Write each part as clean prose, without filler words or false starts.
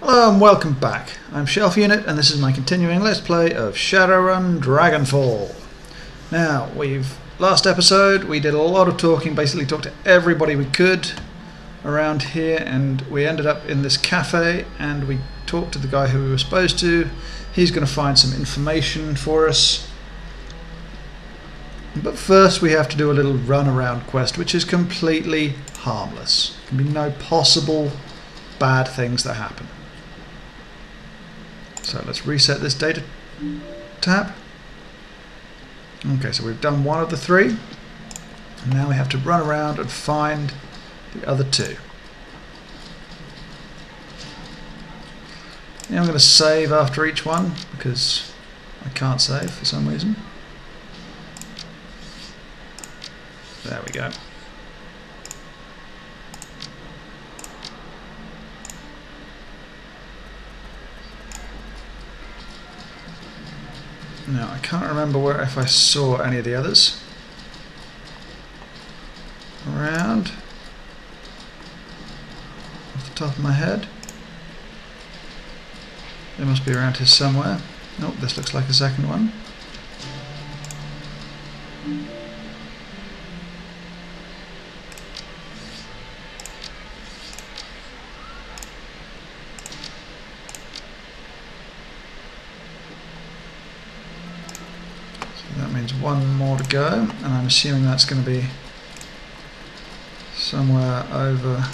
Hello and welcome back. I'm Shelf Unit and this is my continuing Let's Play of Shadowrun Dragonfall. Now, last episode we did a lot of talking, basically talked to everybody we could around here, and we ended up in this cafe and we talked to the guy who we were supposed to. He's going to find some information for us. But first we have to do a little run around quest, which is completely harmless. There can be no possible bad things that happen. So let's reset this data tab. Okay, so we've done one of the three. And now we have to run around and find the other two. Now I'm going to save after each one because I can't save for some reason. There we go. Now I can't remember if I saw any of the others around off the top of my head. They must be around here somewhere. Oh, this looks like a second one. That means one more to go, and I'm assuming that's going to be somewhere over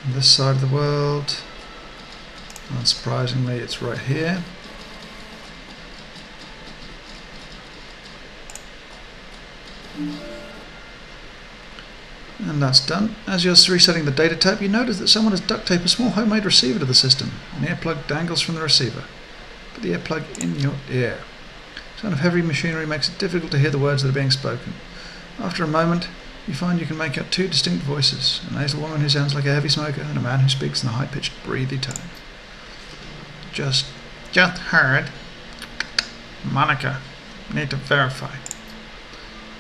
on this side of the world. Unsurprisingly, it's right here. And that's done. As you're resetting the data tab, you notice that someone has duct taped a small homemade receiver to the system. An earplug dangles from the receiver. Put the earplug in your ear. The sound of heavy machinery makes it difficult to hear the words that are being spoken. After a moment, you find you can make out two distinct voices, a nasal woman who sounds like a heavy smoker and a man who speaks in a high-pitched, breathy tone. Just heard. Monica, need to verify.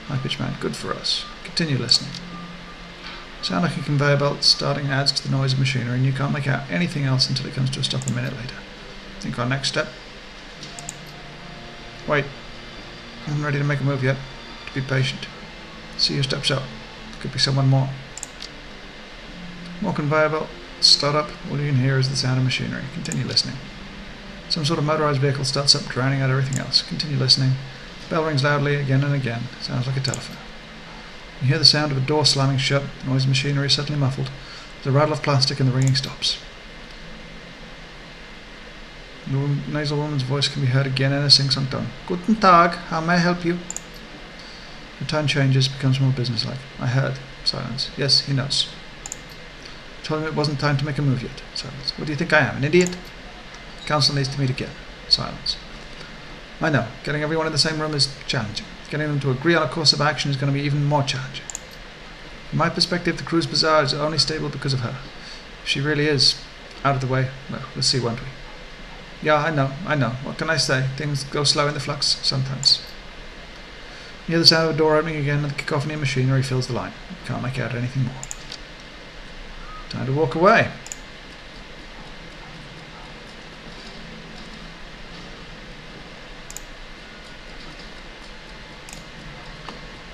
High-pitched man, good for us. Continue listening. Sound like a conveyor belt starting adds to the noise of machinery, and you can't make out anything else until it comes to a stop a minute later. Think our next step? Wait, I'm ready to make a move yet. To be patient. See who steps up. Could be someone more. More conveyor belt. Start up. All you can hear is the sound of machinery. Continue listening. Some sort of motorized vehicle starts up, drowning out everything else. Continue listening. Bell rings loudly again and again. Sounds like a telephone. You hear the sound of a door slamming shut. The noise of machinery is suddenly muffled. There's a rattle of plastic and the ringing stops. The nasal woman's voice can be heard again in a sing-song tone. Guten Tag, how may I help you? The tone changes, becomes more businesslike. I heard. Silence. Yes, he knows. I told him it wasn't time to make a move yet. Silence. What do you think I am, an idiot? Council needs to meet again. Silence. I know. Getting everyone in the same room is challenging. Getting them to agree on a course of action is going to be even more challenging. From my perspective, the crew's bazaar is only stable because of her. If she really is out of the way, well, we'll see, won't we? Yeah, I know. What can I say? Things go slow in the flux, sometimes. You hear the sound of a door opening again and the cacophony of machinery fills the line. You can't make out anything more. Time to walk away.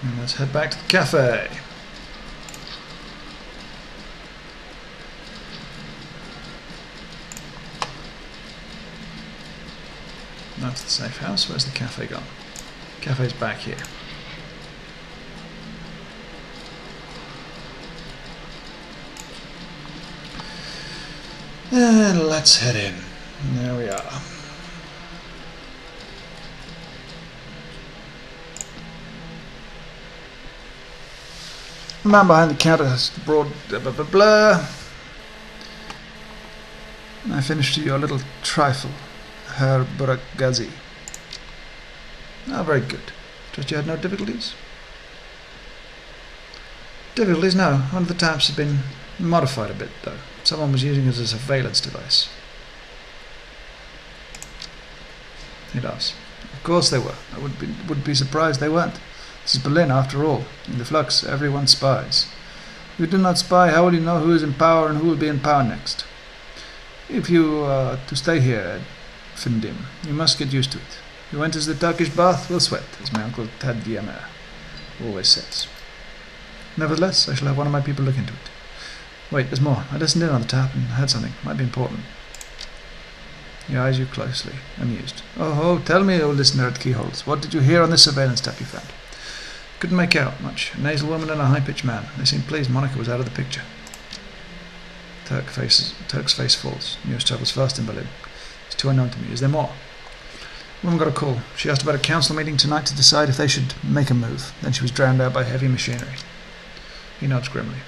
And let's head back to the cafe. That's the safe house. Where's the cafe gone? Cafe's back here. And let's head in. There we are. The man behind the counter has broad blah blah blah blah. I finished your little trifle. Herr Buragazi. Very good. Trust you had no difficulties? Difficulties? No. One of the taps had been modified a bit, though. Someone was using it as a surveillance device. He laughs. Of course they were. I would be surprised they weren't. This is Berlin, after all. In the flux, everyone spies. If you do not spy, how will you know who is in power and who will be in power next? If you are to stay here at Findim, you must get used to it. Who enters the Turkish bath will sweat, as my uncle Tad Diemer always says. Nevertheless, I shall have one of my people look into it. Wait, there's more. I listened in on the tap and heard something. Might be important. He eyes you closely, amused. Oh, tell me, old listener at keyholes, what did you hear on this surveillance tap you found? Couldn't make out much. A nasal woman and a high-pitched man. They seemed pleased Monica was out of the picture. Turk's face falls. News travels fast in Berlin. It's too unknown to me. Is there more? Woman got a call. She asked about a council meeting tonight to decide if they should make a move. Then she was drowned out by heavy machinery. He nods grimly.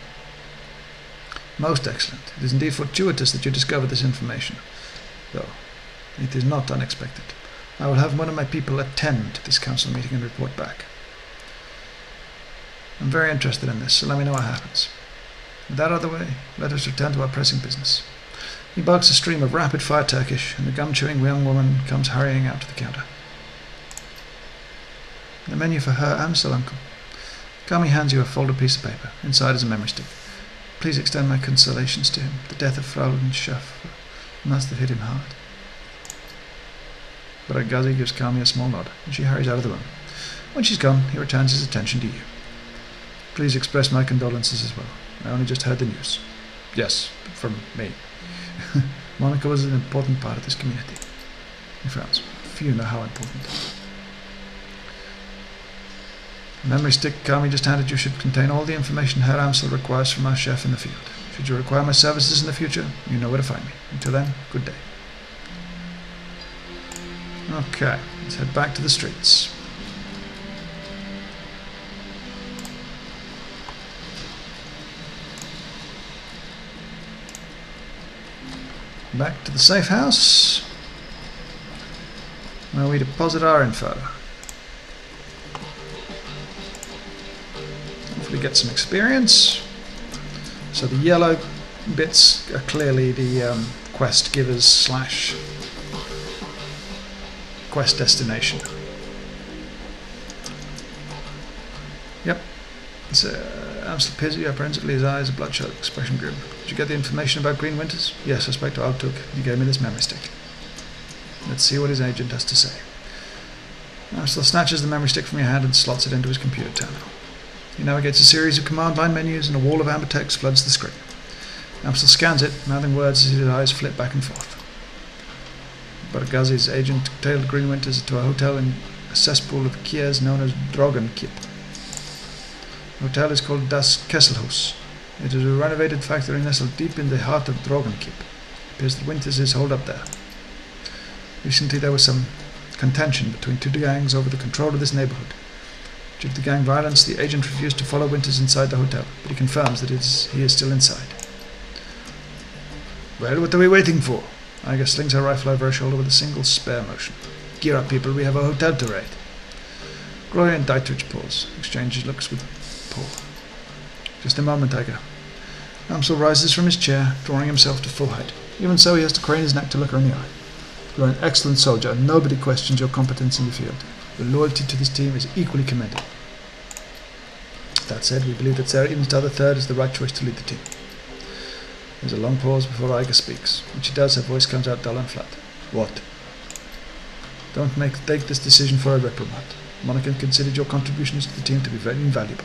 Most excellent. It is indeed fortuitous that you discovered this information. Though, it is not unexpected. I will have one of my people attend this council meeting and report back. I'm very interested in this, so let me know what happens. With that out of the way, let us return to our pressing business. He barks a stream of rapid-fire Turkish, and the gum-chewing young woman comes hurrying out to the counter. The menu for her and Sir Uncle. Kami hands you a folded piece of paper. Inside is a memory stick. Please extend my consolations to him. The death of Fraulein Schaff must have hit him hard. But Ghazi gives Kami a small nod, and she hurries out of the room. When she's gone, he returns his attention to you. Please express my condolences as well. I only just heard the news. Yes, from me. Monica was an important part of this community. He frowns. Few know how important. The memory stick Kami just handed you should contain all the information Herr Amsel requires from our chef in the field. Should you require my services in the future, you know where to find me. Until then, good day. Okay, let's head back to the streets. Back to the safe house, where we deposit our info. Hopefully get some experience. So the yellow bits are clearly the quest givers / quest destination. Yep. So Amsel peers at you apprehensively, his eyes, a bloodshot expression grim. Did you get the information about Green Winters? Yes, I spoke to Altuk. He gave me this memory stick. Let's see what his agent has to say. Amsel snatches the memory stick from your hand and slots it into his computer terminal. He navigates a series of command line menus and a wall of amber text floods the screen. Amsel scans it, mouthing words as his eyes flit back and forth. Bargazi's agent tailed Green Winters to a hotel in a cesspool of kiers known as Dragonfall. The hotel is called Das Kesselhaus. It is a renovated factory nestled deep in the heart of Dragonfall. It appears that Winters is holed up there. Recently there was some contention between two gangs over the control of this neighborhood. Due to the gang violence, the agent refused to follow Winters inside the hotel, but he confirms that he is still inside. Well, what are we waiting for? Iger slings her rifle over her shoulder with a single spare motion. Gear up, people, we have a hotel to raid. Gloria and Dietrich pause, exchanges looks with Paul. Just a moment, Iger. Amsel rises from his chair, drawing himself to full height. Even so, he has to crane his neck to look her in the eye. You are an excellent soldier, and nobody questions your competence in the field. Your loyalty to this team is equally commended. That said, we believe that Sarah Edenstad III is the right choice to lead the team. There's a long pause before Iger speaks. When she does, her voice comes out dull and flat. What? Don't take this decision for a reprimand. Monica considered your contributions to the team to be very invaluable.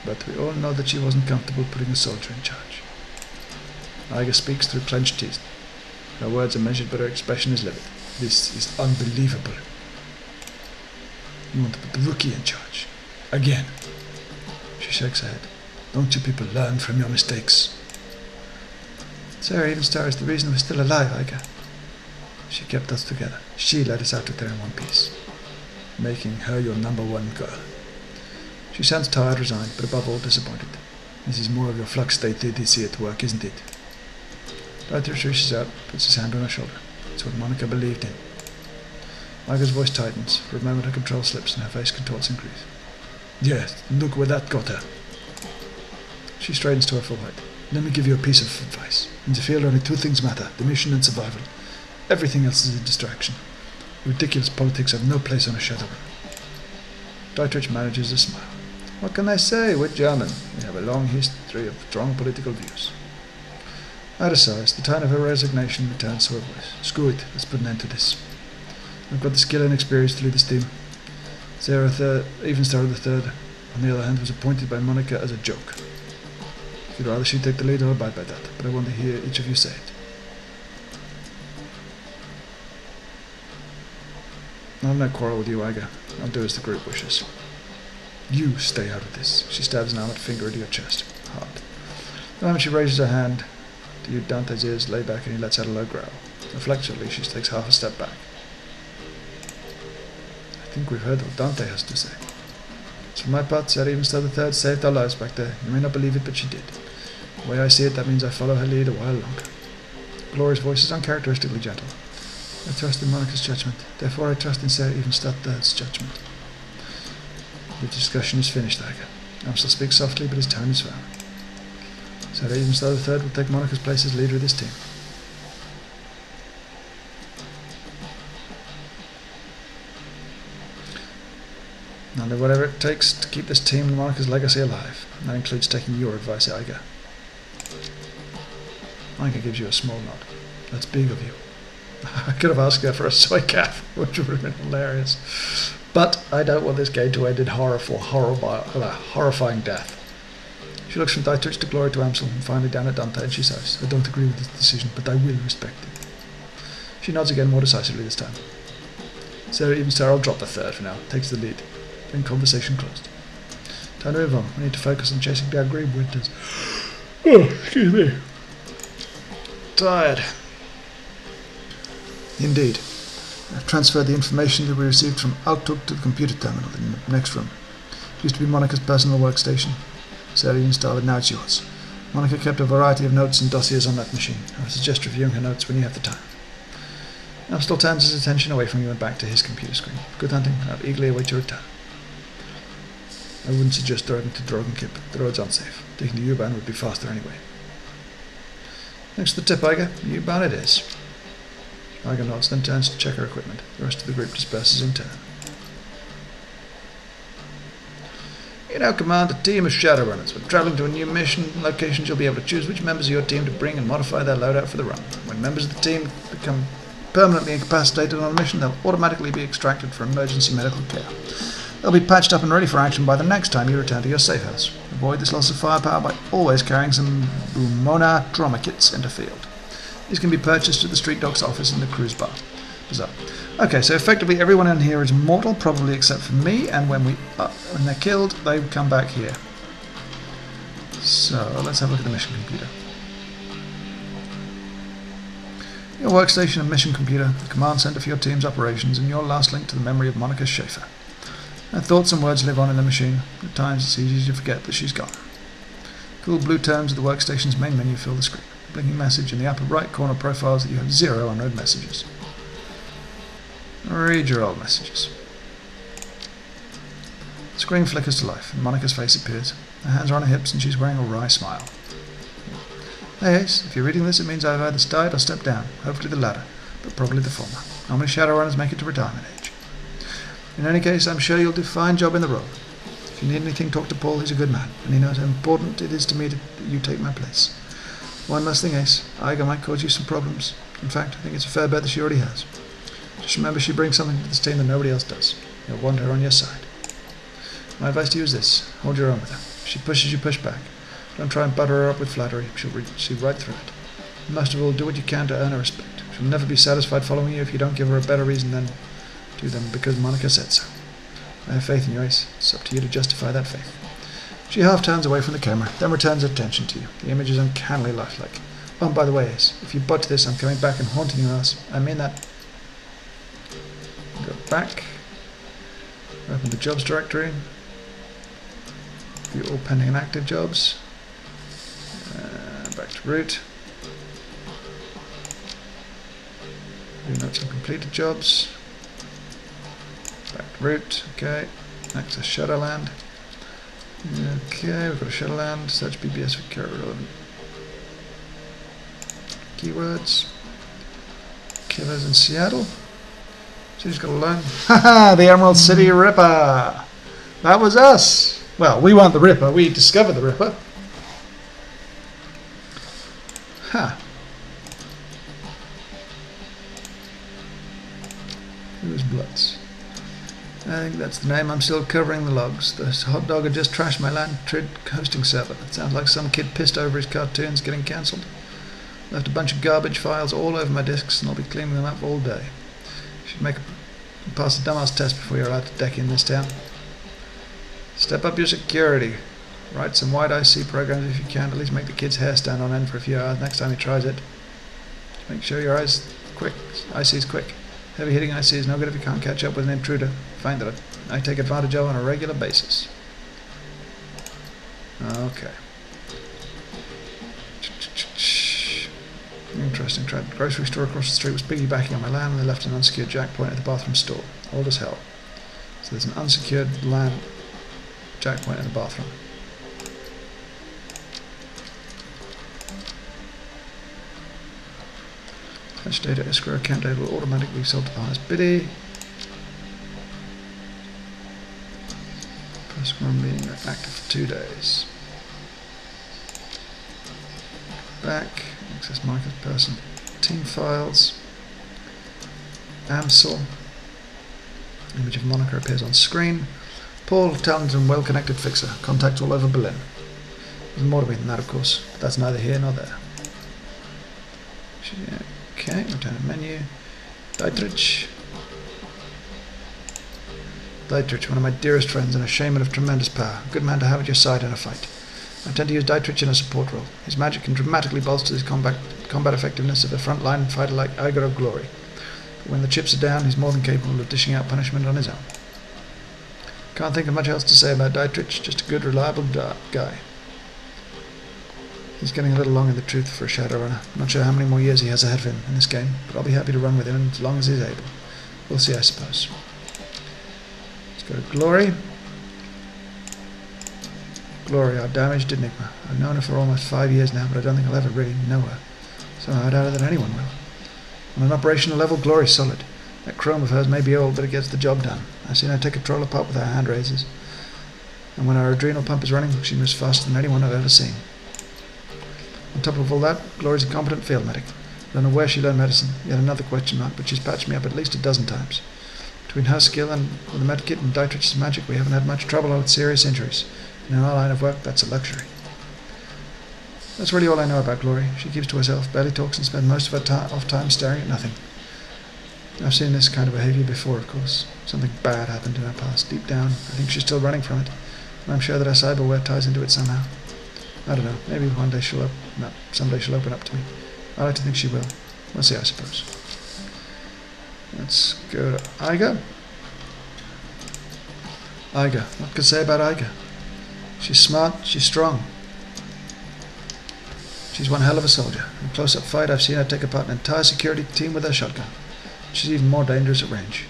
But we all know that she wasn't comfortable putting a soldier in charge. Iger speaks through clenched teeth. Her words are measured, but her expression is livid. This is unbelievable. You want to put the rookie in charge. Again. She shakes her head. Don't you people learn from your mistakes? Sarah Evenstar is the reason we're still alive, Iger. She kept us together. She led us out there in one piece, making her your #1 girl. She sounds tired, resigned, but above all disappointed. This is more of your flux state DDC at work, isn't it? Dietrich reaches out, puts his hand on her shoulder. It's what Monica believed in. Iger's voice tightens. For a moment her control slips and her face contorts in grief. Yes, look where that got her. She straightens to her full height. Let me give you a piece of advice. In the field only two things matter, the mission and survival. Everything else is a distraction. Ridiculous politics have no place on a Shadowrun. Dietrich manages a smile. What can I say? We're German. We have a long history of strong political views. Ada sighs. The tone of her resignation returns to her voice. Screw it. Let's put an end to this. I've got the skill and experience to lead this team. Sarah even started the third, on the other hand, was appointed by Monica as a joke. If you'd rather she take the lead, I'll abide by that, but I want to hear each of you say it. I'll not quarrel with you, Iga. I'll do as the group wishes. You stay out of this. She stabs an armored finger into your chest. Hard. The moment she raises her hand to you, Dante's ears lay back and he lets out a low growl. Reflectively, she takes half a step back. I think we've heard what Dante has to say. As for my part, Sarah Evenstad III saved our lives back there. You may not believe it, but she did. The way I see it, that means I follow her lead a while longer. Gloria's voice is uncharacteristically gentle. I trust in Monica's judgment. Therefore, I trust in Sarah Evenstad III's judgment. The discussion is finished, Iga. Amstel speaks softly, but his tone is firm. Sarah Evenstad III will take Monica's place as leader of this team. I'll do whatever it takes to keep this team and Monica's legacy alive. And that includes taking your advice, Iga. Iga gives you a small nod. That's big of you. I could have asked her for a soy calf, which would have been hilarious. But I don't want this game to end in horrifying death. She looks from Dietrich to Gloria to Amstel and finally down at Dante and she says, I don't agree with this decision, but I will respect it. She nods again more decisively this time. Sarah Evenstad will drop the third for now, takes the lead. Then conversation closed. Time to move on. We need to focus on chasing down green winters. Oh, excuse me. Tired. Indeed. I've transferred the information that we received from Outlook to the computer terminal in the next room. It used to be Monica's personal workstation. Sarah Evenstad, now it's yours. Monica kept a variety of notes and dossiers on that machine. I would suggest reviewing her notes when you have the time. Amstel turns his attention away from you and back to his computer screen. Good hunting. I'll eagerly await your return. I wouldn't suggest driving to Dragonfall. The road's unsafe. Taking the U-Bahn would be faster anyway. Thanks for the tip, Iga. U-Bahn it is. Iga nods, then turns to check her equipment. The rest of the group disperses in turn. You now command a team of Shadowrunners. When traveling to a new mission location, you'll be able to choose which members of your team to bring and modify their loadout for the run. When members of the team become permanently incapacitated on a mission, they'll automatically be extracted for emergency medical care. They'll be patched up and ready for action by the next time you return to your safe house. Avoid this loss of firepower by always carrying some Bumona trauma kits into field. These can be purchased at the Street Doc's office in the cruise bar. Bizarre. Okay, so effectively everyone in here is mortal, probably except for me, and when they're killed, they come back here. So, let's have a look at the mission computer. Your workstation and mission computer, the command center for your team's operations, and your last link to the memory of Monica Schaefer. Her thoughts and words live on in the machine. At times it's easy to forget that she's gone. Cool blue terms of the workstation's main menu fill the screen. A blinking message in the upper right corner profiles that you have 0 unread messages. Read your old messages. The screen flickers to life and Monica's face appears. Her hands are on her hips and she's wearing a wry smile. Hey Ace, if you're reading this it means I've either died or stepped down. Hopefully the latter, but probably the former. Normally Shadowrunners make it to retirement age. In any case, I'm sure you'll do a fine job in the role. If you need anything, talk to Paul. He's a good man, and he knows how important it is to me that you take my place. One last thing, Ace. Iga might cause you some problems. In fact, I think it's a fair bet that she already has. Just remember she brings something to this team that nobody else does. You'll want her on your side. My advice to you is this. Hold your own with her. If she pushes, you push back. Don't try and butter her up with flattery. She'll see right through it. And most of all, do what you can to earn her respect. She'll never be satisfied following you if you don't give her a better reason than to them because Monica said so. I have faith in you, Ace. It's up to you to justify that faith. She half turns away from the camera, then returns her attention to you. The image is uncannily lifelike. Oh, and by the way, Ace, if you butt to this, I'm coming back and haunting your ass. I mean that. Go back. Open the jobs directory. View all pending and active jobs. Back to root. View notes on completed jobs. Back to root, okay. Access Shadowland. Okay, we've got a Shadowland. Search BBS for current relevant keywords. Killers in Seattle. She's got a loan. Haha, the Emerald City Ripper! That was us! Well, we weren't the Ripper, we discovered the Ripper. Ha! Who's Blutz? I think that's the name. I'm still covering the logs. The hot dog had just trashed my Lantrid hosting server. It sounds like some kid pissed over his cartoons getting cancelled. Left a bunch of garbage files all over my disks, and I'll be cleaning them up all day. You should pass the dumbass test before you're allowed to deck in this town. Step up your security. Write some wide IC programs if you can. At least make the kid's hair stand on end for a few hours next time he tries it. Make sure your IC's quick. Heavy hitting IC is no good if you can't catch up with an intruder. Find that I take advantage of on a regular basis. Okay. Interesting. Tried the grocery store across the street was piggybacking on my LAN and they left an unsecured jack point at the bathroom stall. Old as hell. So there's an unsecured LAN jack point in the bathroom. Fetch data escrow account data will automatically be sold to the highest biddy. First being active for 2 days. Back. Access market person. Team files. AMSL. Image of moniker appears on screen. Paul, talented and well-connected fixer. Contacts all over Berlin. There's more to me than that, of course. But that's neither here nor there. Okay, return to menu. Dietrich. Dietrich, one of my dearest friends and a shaman of tremendous power. A good man to have at your side in a fight. I tend to use Dietrich in a support role. His magic can dramatically bolster his combat effectiveness of a front-line fighter like Igor of Glory. But when the chips are down, he's more than capable of dishing out punishment on his own. Can't think of much else to say about Dietrich, just a good, reliable guy. He's getting a little long in the tooth for a Shadowrunner. I'm not sure how many more years he has ahead of him in this game, but I'll be happy to run with him as long as he's able. We'll see, I suppose. Let's go to Glory. Glory, our damaged enigma. I've known her for almost 5 years now, but I don't think I'll ever really know her. So I doubt that anyone will. On an operational level, Glory's solid. That chrome of hers may be old, but it gets the job done. I've seen her take a troll apart with her hand razors. And when her adrenal pump is running, she moves faster than anyone I've ever seen. On top of all that, Glory's a competent field medic. I don't know where she learned medicine, yet another question mark, but she's patched me up at least a dozen times. Between her skill and with the medkit and Dietrich's magic, we haven't had much trouble with serious injuries. And in our line of work, that's a luxury. That's really all I know about Glory. She keeps to herself, barely talks, and spends most of her off time staring at nothing. I've seen this kind of behaviour before, of course. Something bad happened in her past. Deep down, I think she's still running from it, and I'm sure that her cyberware ties into it somehow. I don't know, maybe someday she'll open up to me. I like to think she will. We'll see, I suppose. Let's go to Iga. Iga. What can I say about Iga? She's smart, she's strong. She's one hell of a soldier. In a close-up fight, I've seen her take apart an entire security team with her shotgun. She's even more dangerous at range.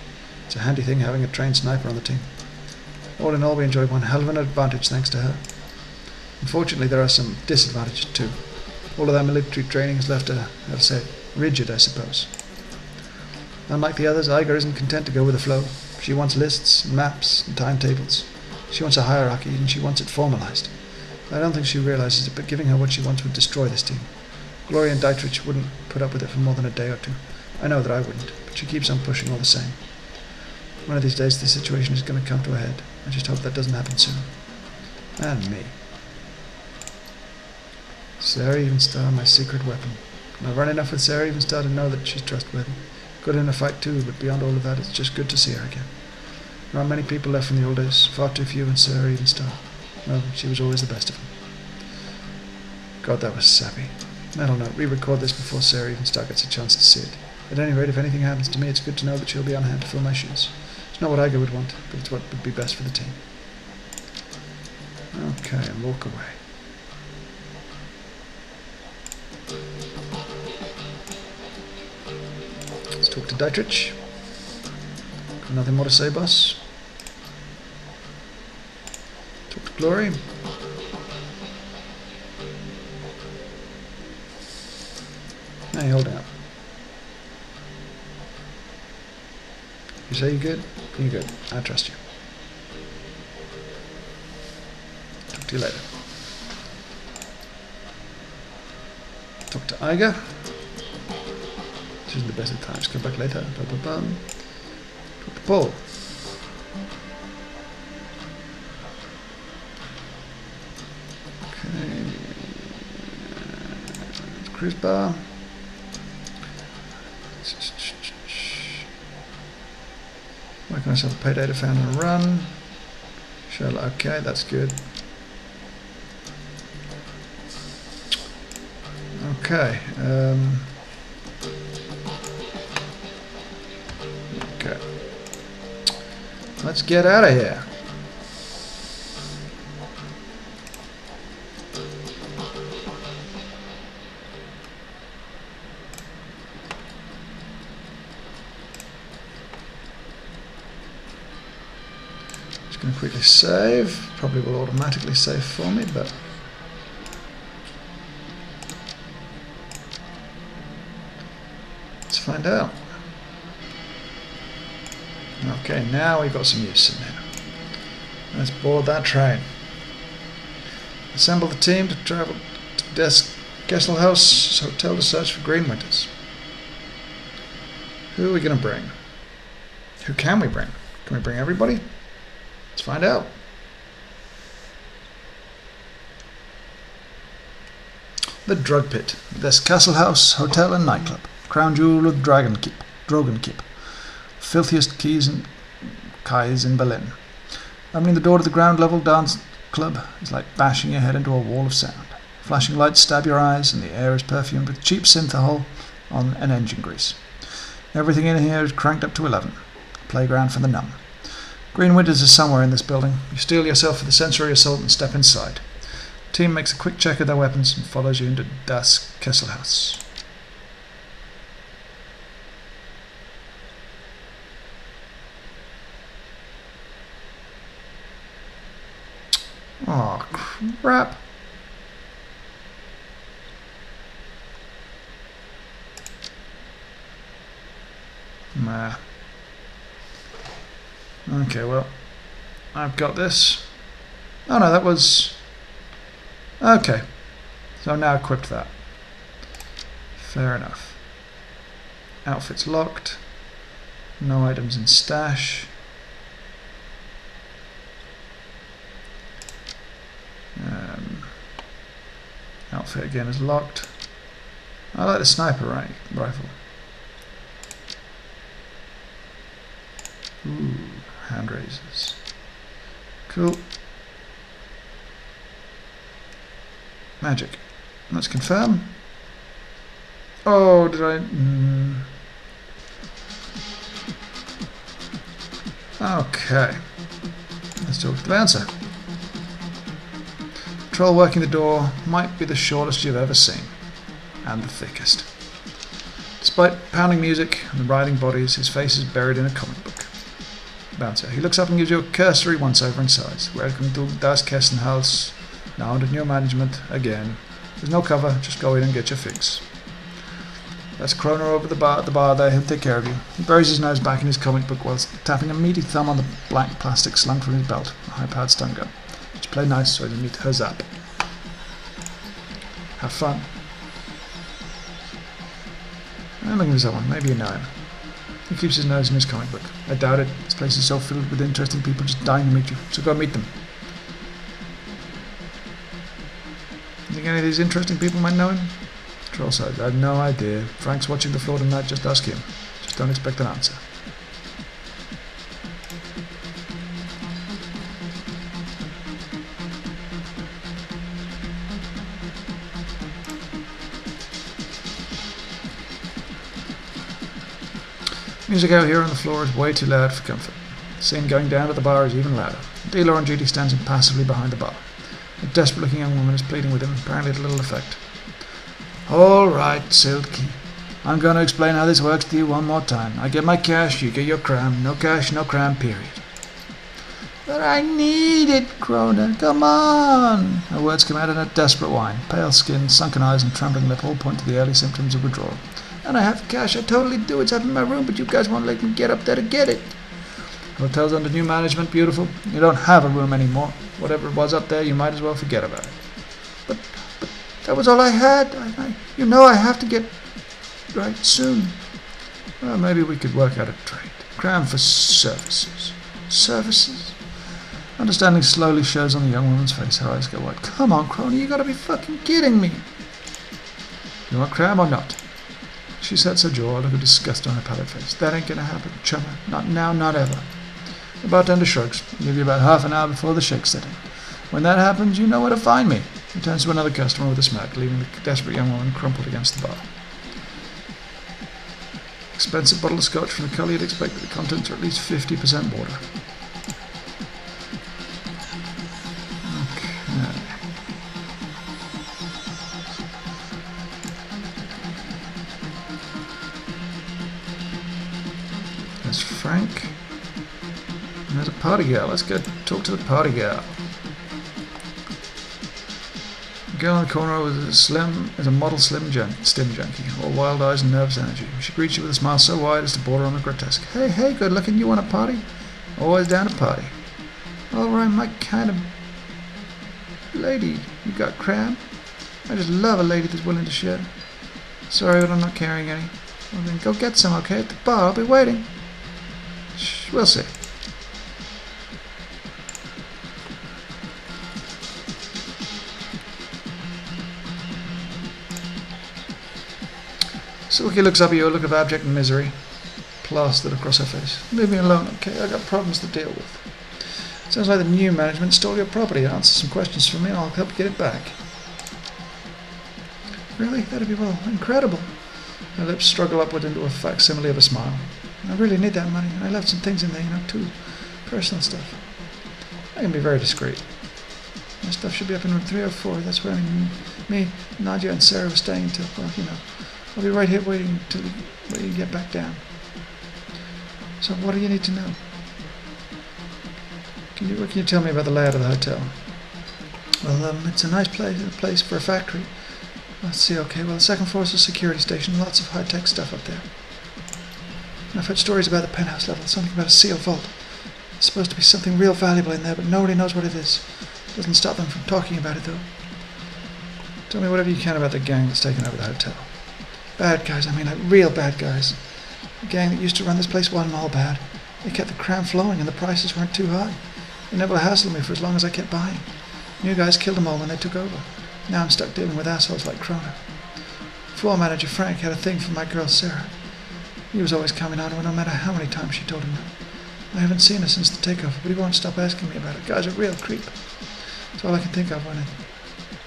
It's a handy thing having a trained sniper on the team. All in all, we enjoy one hell of an advantage thanks to her. Unfortunately, there are some disadvantages too. All of that military training has left her, how to say, rigid, I suppose. Unlike the others, Iga isn't content to go with the flow. She wants lists, maps, and timetables. She wants a hierarchy, and she wants it formalized. I don't think she realizes it, but giving her what she wants would destroy this team. Glory and Dietrich wouldn't put up with it for more than a day or two. I know that I wouldn't, but she keeps on pushing all the same. One of these days, the situation is going to come to a head. I just hope that doesn't happen soon. And me. Sarah Evenstar, my secret weapon. I've run enough with Sarah Evenstar to know that she's trustworthy. Good in a fight too, but beyond all of that, it's just good to see her again. There aren't many people left from the old days, far too few, and Sarah Evenstar. Well, she was always the best of them. God, that was sappy. Metal note, re-record this before Sarah Evenstar gets a chance to see it. At any rate, if anything happens to me, it's good to know that she'll be on hand to fill my shoes. It's not what Iga would want, but it's what would be best for the team. Okay, and walk away. Let's talk to Dietrich. Got nothing more to say, boss? Talk to Glory. Hey, hold out. You say you're good? You're good. I trust you. Talk to you later. Talk to Iga. This isn't the best of times. Come back later. Pull. Okay. Cruise bar. Working myself a pay data found in a run. Okay, that's good. Okay. Okay. Let's get out of here. Just going to quickly save. Probably will automatically save for me, but let's find out. Okay, now we've got some use in there. Let's board that train. Assemble the team to travel to Kessel House Hotel to search for Green Winters. Who are we going to bring? Who can we bring? Can we bring everybody? Let's find out. The Drug Pit. This Castle House Hotel and Nightclub. Crown jewel of Drogenkeep. Filthiest Kais in Berlin. Opening the door to the ground level dance club is like bashing your head into a wall of sound. Flashing lights stab your eyes, and the air is perfumed with cheap synthahol on an engine grease. Everything in here is cranked up to 11. A playground for the numb. Green Winters is somewhere in this building. You steel yourself for the sensory assault and step inside. The team makes a quick check of their weapons and follows you into Das Kesselhaus. Oh crap. Nah. Okay, well, I've got this. Oh no, that was... Okay. So I've now equipped that. Fair enough. Outfit's locked. No items in stash. Outfit again is locked. I like the sniper rifle. Ooh, hand razors. Cool. Magic. Let's confirm. Oh, did I... Okay. Let's talk to the bouncer. Troll working the door might be the shortest you've ever seen, and the thickest. Despite pounding music and the writhing bodies, his face is buried in a comic book. Bouncer. He looks up and gives you a cursory once-over in size. Welcome to Das Kessenhaus. Now under new management again. There's no cover, just go in and get your fix. That's Kroner over the bar there, he'll take care of you. He buries his nose back in his comic book whilst tapping a meaty thumb on the black plastic slung from his belt, a high-powered stun gun. Just play nice so he doesn't meet her zap. Have fun. I'm looking for someone, maybe you know him. He keeps his nose in his comic book. I doubt it. This place is so filled with interesting people just dying to meet you, so go meet them. You think any of these interesting people might know him? Troll said, I have no idea. Frank's watching the floor tonight, just ask him. Just don't expect an answer. Music out here on the floor is way too loud for comfort. The scene going down to the bar is even louder. The dealer on duty stands impassively behind the bar. A desperate-looking young woman is pleading with him, apparently at little effect. All right, Silky. I'm going to explain how this works to you one more time. I get my cash, you get your cram. No cash, no cram, period. But I need it, Kroner. Come on. Her words come out in a desperate whine. Pale skin, sunken eyes, and trembling lip all point to the early symptoms of withdrawal. And I have cash, I totally do. It's up in my room, but you guys won't let me get up there to get it. Hotel's under new management, beautiful. You don't have a room anymore. Whatever it was up there, you might as well forget about it. But that was all I had. You know I have to get right soon. Well, maybe we could work out a trade. Cram for services. Services? Understanding slowly shows on the young woman's face. Her eyes go wide. Come on, crony, you gotta be fucking kidding me. You want cram or not? She sets her jaw, a look of disgust on her pallid face. That ain't gonna happen, chummer. Not now, not ever. The bartender shrugs. I'll give you about half an hour before the shake set in. When that happens, you know where to find me. He turns to another customer with a smirk, leaving the desperate young woman crumpled against the bar. Expensive bottle of scotch from the colour you'd expect, but the contents are at least 50% water. Okay. There's Frank. And there's a party girl. Let's go talk to the party girl. The girl in the corner is a model slim junkie, all wild eyes and nervous energy. She greets you with a smile so wide as to border on the grotesque. Hey, hey, good looking, you want a party? Always down to party. Alright, my kind of lady. You got cram? I just love a lady that's willing to share. Sorry, but I'm not carrying any. Well then, go get some, okay? At the bar, I'll be waiting. We'll see. Silky looks up at you, a look of abject misery plastered across her face. Leave me alone, okay? I got problems to deal with. Sounds like the new management stole your property. Answer some questions for me and I'll help you get it back. Really? That'd be, well, incredible. Her lips struggle upward into a facsimile of a smile. I really need that money, and I left some things in there, you know, too. Personal stuff. I can be very discreet. My stuff should be up in room 304. That's where me, Nadia, and Sarah were staying until, well, you know. I'll be right here waiting until you get back down. So what do you need to know? What can you tell me about the layout of the hotel? Well, it's a nice place for a factory. Let's see, okay, well, the second floor is a security station, lots of high-tech stuff up there. And I've heard stories about the penthouse level, something about a sealed vault. There's supposed to be something real valuable in there, but nobody knows what it is. Doesn't stop them from talking about it, though. Tell me whatever you can about the gang that's taken over the hotel. Bad guys, I mean, like real bad guys. The gang that used to run this place wasn't all bad. They kept the cram flowing and the prices weren't too high. They never hassled me for as long as I kept buying. New guys killed them all when they took over. Now I'm stuck dealing with assholes like Krona. Floor manager Frank had a thing for my girl Sarah. He was always coming on to her no matter how many times she told him no. I haven't seen her since the takeover, but he won't stop asking me about it. Guy's a real creep. That's all I can think of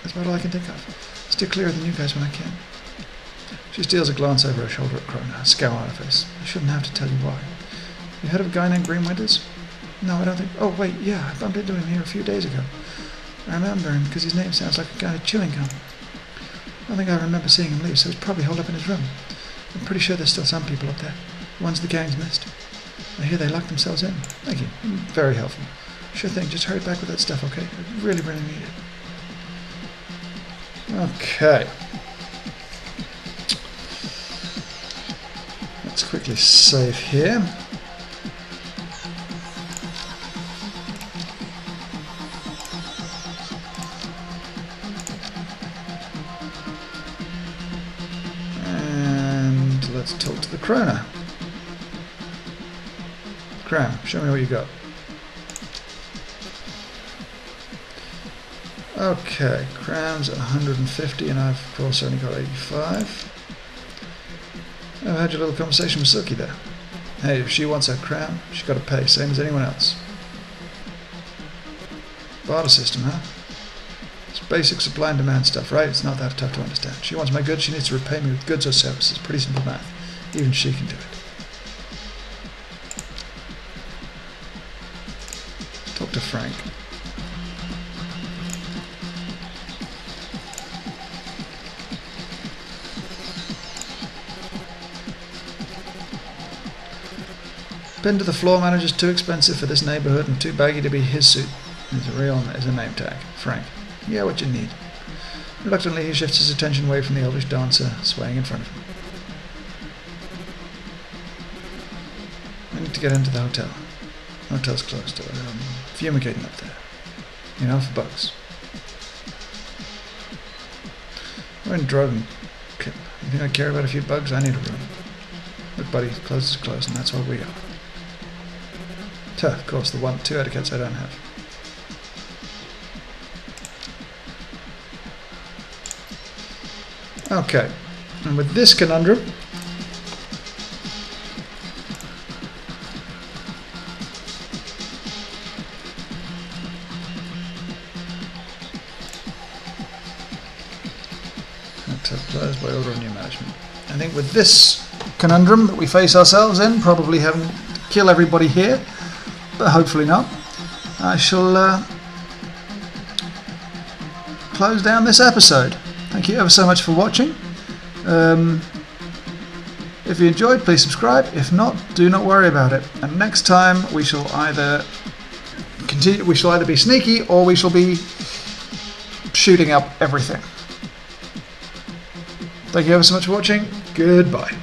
That's about all I can think of. Steer clear of the new guys when I can. She steals a glance over her shoulder at Krona, a scowl on her face. I shouldn't have to tell you why. You heard of a guy named Green Winters? No, I don't think... Oh, wait, yeah, I bumped into him here a few days ago. I remember him because his name sounds like a guy of chewing gum. I don't think I remember seeing him leave, so he's probably holed up in his room. I'm pretty sure there's still some people up there. The ones the gang's missed. I hear they locked themselves in. Thank you. Very helpful. Sure thing, just hurry back with that stuff, okay? I really, really need it. Okay. Let's quickly save here. And let's talk to the Krona. Cram, show me what you got. Okay, Cram's at 150 and I've of course only got 85. I've had your little conversation with Silky there. Hey, if she wants her Cram, she's got to pay, same as anyone else. Barter system, huh? It's basic supply and demand stuff, right? It's not that tough to understand. She wants my goods, she needs to repay me with goods or services. Pretty simple math. Even she can do it. Talk to Frank. Pin to the floor manager's too expensive for this neighborhood and too baggy to be his suit. There's a name tag. Frank. Yeah, what you need. Reluctantly, he shifts his attention away from the elvish dancer swaying in front of him. I need to get into the hotel. The hotel's closed. Fumigating up there. You know, for bugs. We're in Dragonfall. You think I care about a few bugs? I need a room. Look, buddy, closed is closed, and that's what we are. Of course, the 2 etiquettes I don't have. Okay, and with this conundrum, players by order of new management. I think with this conundrum that we face ourselves in, probably having to kill everybody here, but hopefully not, I shall close down this episode. Thank you ever so much for watching. If you enjoyed, please subscribe. If not, do not worry about it. And next time we shall either be sneaky or we shall be shooting up everything. Thank you ever so much for watching. Goodbye.